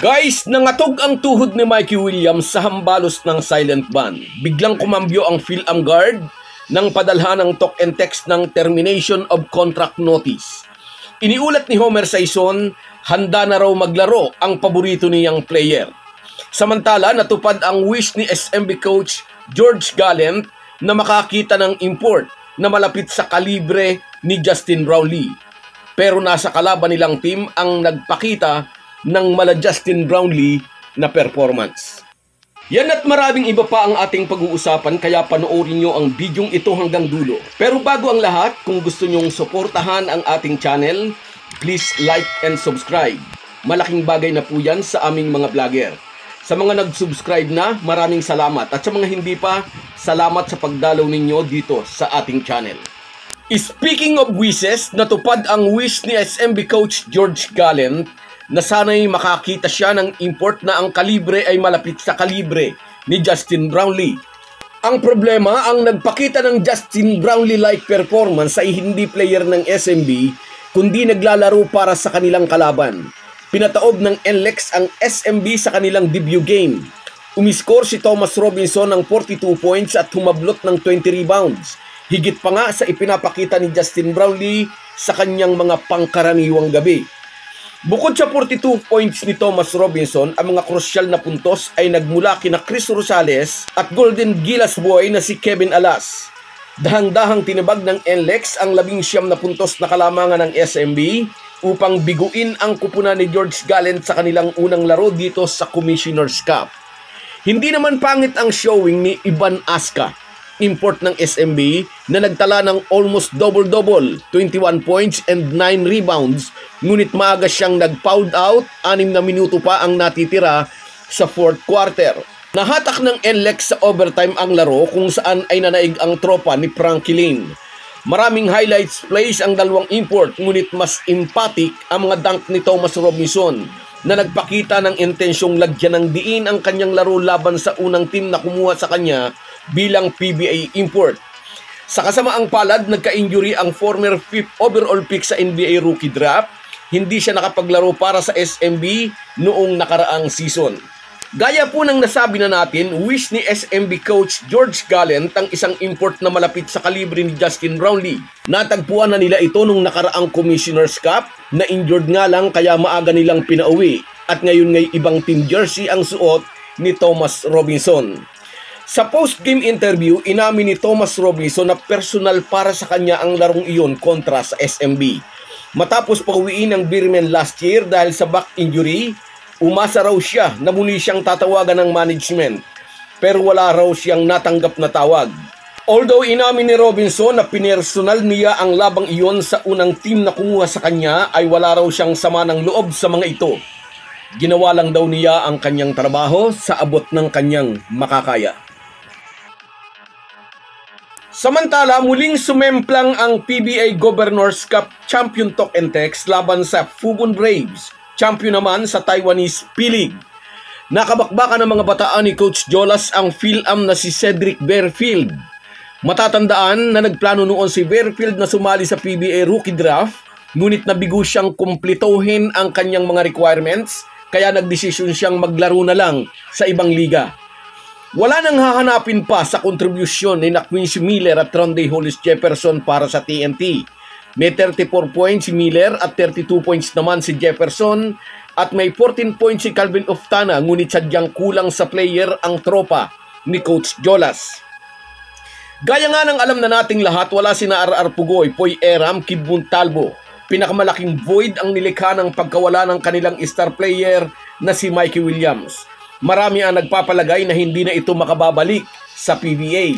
Guys, nangatog ang tuhod ni Mikey Williams sa hambalos ng silent ban. Biglang kumambyo ang PhilAm guard nang padalhan ng talk and text ng termination of contract notice. Iniulat ni Homer Sison, handa na raw maglaro ang paborito niyang player. Samantala, natupad ang wish ni SMB coach George Gallant na makakita ng import na malapit sa kalibre ni Justin Brownlee. Pero nasa kalaban nilang team ang nagpakita ng mala Justin Brownlee na performance. Yan at maraming iba pa ang ating pag-uusapan, kaya panoorin nyo ang bidyong ito hanggang dulo. Pero bago ang lahat, kung gusto nyong suportahan ang ating channel, please like and subscribe. Malaking bagay na po yan sa aming mga vlogger. Sa mga nag-subscribe na, maraming salamat. At sa mga hindi pa, salamat sa pagdalaw ninyo dito sa ating channel. Speaking of wishes, natupad ang wish ni SMB coach George Gallant na sana'y makakita siya ng import na ang kalibre ay malapit sa kalibre ni Justin Brownlee. Ang problema, ang nagpakita ng Justin Brownlee-like performance ay hindi player ng SMB, kundi naglalaro para sa kanilang kalaban. Pinataob ng NLEX ang SMB sa kanilang debut game. Umiskor si Thomas Robinson ng 42 points at humablot ng 20 rebounds. Higit pa nga sa ipinapakita ni Justin Brownlee sa kanyang mga pangkaraniwang gabi. Bukod sa 42 points ni Thomas Robinson, ang mga krusyal na puntos ay nagmula kina Chris Rosales at Golden Gilas boy na si Kevin Alas. Dahang-dahang tinibag ng NLEX ang 19 na puntos na kalamangan ng SMB upang biguin ang kupunan ni George Gallant sa kanilang unang laro dito sa Commissioner's Cup. Hindi naman pangit ang showing ni Ivan Aska, import ng SMB, na nagtala ng almost double-double, 21 points and 9 rebounds, ngunit maaga siyang nag-fouled out, 6 na minuto pa ang natitira sa fourth quarter. Nahatak ng NLEX sa overtime ang laro kung saan ay nanaig ang tropa ni Frankie Lane. Maraming highlights plays ang dalawang import, ngunit mas emphatic ang mga dunk ni Thomas Robinson na nagpakita ng intensyong lagyan ng diin ang kanyang laro laban sa unang team na kumuha sa kanya bilang PBA import. Sa kasamaang palad, nagka-injury ang former 5th overall pick sa NBA rookie draft. Hindi siya nakapaglaro para sa SMB noong nakaraang season. Gaya po ng nasabi na natin, wish ni SMB coach George Gallant ang isang import na malapit sa kalibre ni Justin Brownlee. Natagpuan na nila ito nung nakaraang Commissioner's Cup, na injured nga lang kaya maaga nilang pinauwi. At ngayon ngay ibang team jersey ang suot ni Thomas Robinson. Sa post-game interview, inamin ni Thomas Robinson na personal para sa kanya ang larong iyon kontra sa SMB. Matapos pauwiin ng Beermen last year dahil sa back injury, umasa raw siya na muli siyang tatawagan ng management, pero wala raw siyang natanggap na tawag. Although inamin ni Robinson na pinersonal niya ang labang iyon sa unang team na kumuha sa kanya, ay wala raw siyang sama ng loob sa mga ito. Ginawa lang daw niya ang kanyang trabaho sa abot ng kanyang makakaya. Samantala, muling sumemplang ang PBA Governors Cup Champion Talk and Text laban sa Fugon Braves, champion naman sa Taiwanese P-League. Nakabakbakan ng mga bataan ni Coach Jolas ang PhilAm na si Cedric Bearfield. Matatandaan na nagplano noon si Bearfield na sumali sa PBA Rookie Draft, ngunit nabigo siyang kumplituhin ang kanyang mga requirements, kaya nagdesisyon siyang maglaro na lang sa ibang liga. Wala nang hahanapin pa sa kontribusyon ni Quincy Miller at Ronde Hollis Jefferson para sa TNT. May 34 points si Miller at 32 points naman si Jefferson, at may 14 points si Calvin Oftana, ngunit sadyang kulang sa player ang tropa ni Coach Jolas. Gaya nga ng alam na nating lahat, wala sina RR Pugoy, Poy Eram, Kid Montalvo. Pinakamalaking void ang nilikha ng pagkawala ng kanilang star player na si Mikey Williams. Marami ang nagpapalagay na hindi na ito makababalik sa PBA.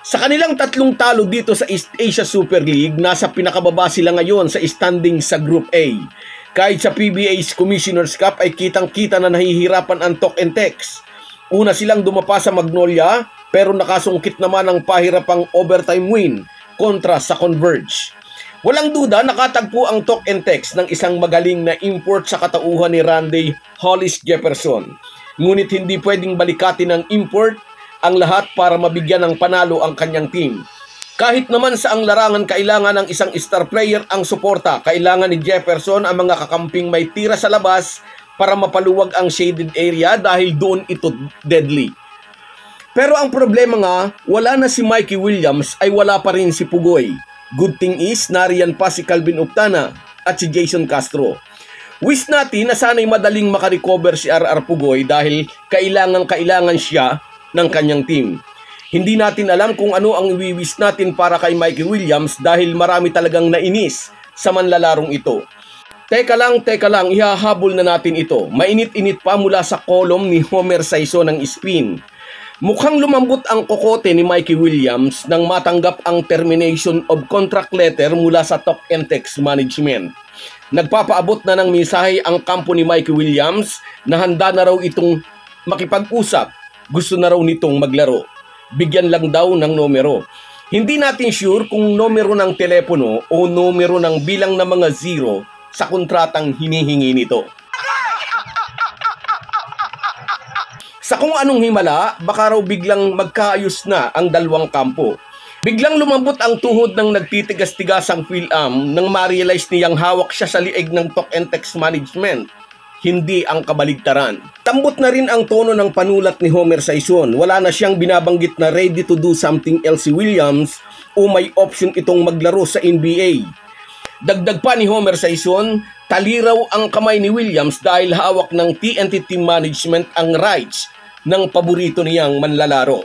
Sa kanilang tatlong talo dito sa East Asia Super League, nasa pinakababa sila ngayon sa standing sa Group A. Kahit sa PBA's Commissioner's Cup ay kitang-kita na nahihirapan ang talk and text. Una silang dumapa sa Magnolia, pero nakasungkit naman ang pahirapang overtime win kontra sa Converge. Walang duda, nakatagpo ang talk and text ng isang magaling na import sa katauhan ni Ronde Hollis Jefferson. Ngunit hindi pwedeng balikatin ng import ang lahat para mabigyan ng panalo ang kanyang team. Kahit naman sa ang larangan kailangan ng isang star player ang suporta, kailangan ni Jefferson ang mga kakamping may tira sa labas para mapaluwag ang shaded area dahil doon ito deadly. Pero ang problema nga, wala na si Mikey Williams ay wala pa rin si Pugoy. Good thing is, nariyan pa si Calvin Optana at si Jason Castro. Wish natin na sana'y madaling makarecover si RR Pugoy dahil kailangan siya ng kanyang team. Hindi natin alam kung ano ang iwiwis natin para kay Mikey Williams dahil marami talagang nainis sa manlalarong ito. Teka lang, ihahabol na natin ito. Mainit-init pa mula sa kolom ni Homer Saiso ng spin. Mukhang lumambot ang kokote ni Mikey Williams nang matanggap ang termination of contract letter mula sa Talk and Text Management. Nagpapaabot na ng mensahe ang kampo ni Mikey Williams na handa na raw itong makipag-usap. Gusto na raw nitong maglaro. Bigyan lang daw ng numero. Hindi natin sure kung numero ng telepono o numero ng bilang ng mga zero sa kontratang hinihingi nito. Sa kung anong himala, baka raw biglang magkaayos na ang dalawang kampo. Biglang lumambot ang tuhod ng nagtitigas-tigasang PhilAm nang ma-realize niyang hawak siya sa lieg ng Talk and Text Management. Hindi ang kabaligtaran. Tambot na rin ang tono ng panulat ni Homer Saison. Wala na siyang binabanggit na ready to do something else si Williams o may option itong maglaro sa NBA. Dagdag pa ni Homer Saison, taliraw ang kamay ni Williams dahil hawak ng TNT Team Management ang rights ng paborito niyang manlalaro.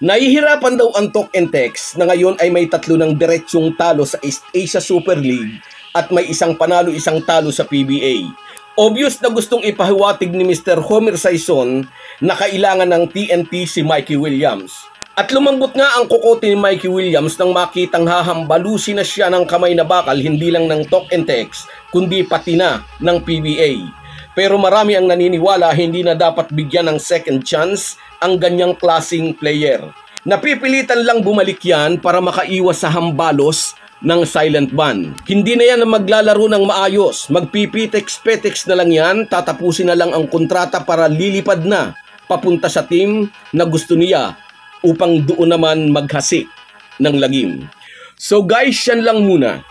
Nahihirapan daw ang Talk and Text na ngayon ay may 3 ng diretsyong talo sa East Asia Super League at may isang panalo isang talo sa PBA. Obvious na gustong ipahiwatig ni Mr. Homer Saison na kailangan ng TNT si Mikey Williams. At lumambot nga ang kokote ni Mikey Williams nang makitang hahambalusin na siya ng kamay na bakal hindi lang ng Talk and Text kundi pati na ng PBA. Pero marami ang naniniwala hindi na dapat bigyan ng second chance ang ganyang klaseng player. Napipilitan lang bumalik yan para makaiwas sa hambalos ng silent ban. Hindi na yan maglalaro ng maayos. Magpipitex-petex na lang yan, tatapusin na lang ang kontrata para lilipad na papunta sa team na gusto niya upang doon naman maghasik ng lagim. So guys, yan lang muna.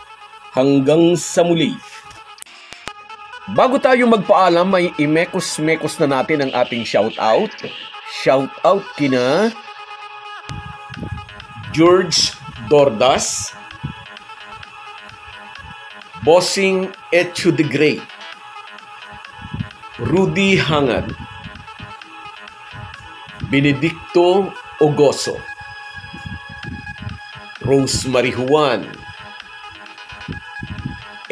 Hanggang sa muli. Bago tayo magpaalam, may imekos-mekos na natin ang ating shoutout. Shoutout kina George Dordas, Bossing Echu de Grey, Rudy Hangad, Benedicto Ogoso, Rosemary Juan,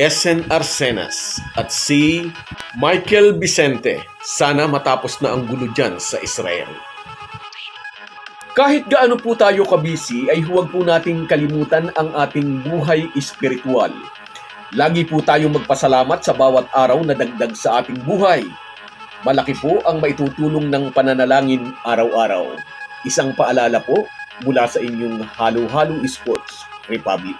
SN Arsenas at si Michael Vicente. Sana matapos na ang gulo dyan sa Israel. Kahit gaano po tayo kabisi ay huwag po nating kalimutan ang ating buhay espiritual. Lagi po tayong magpasalamat sa bawat araw na dagdag sa ating buhay. Malaki po ang maitutulong ng pananalangin araw-araw. Isang paalala po mula sa inyong Halo Halo Sports Republic.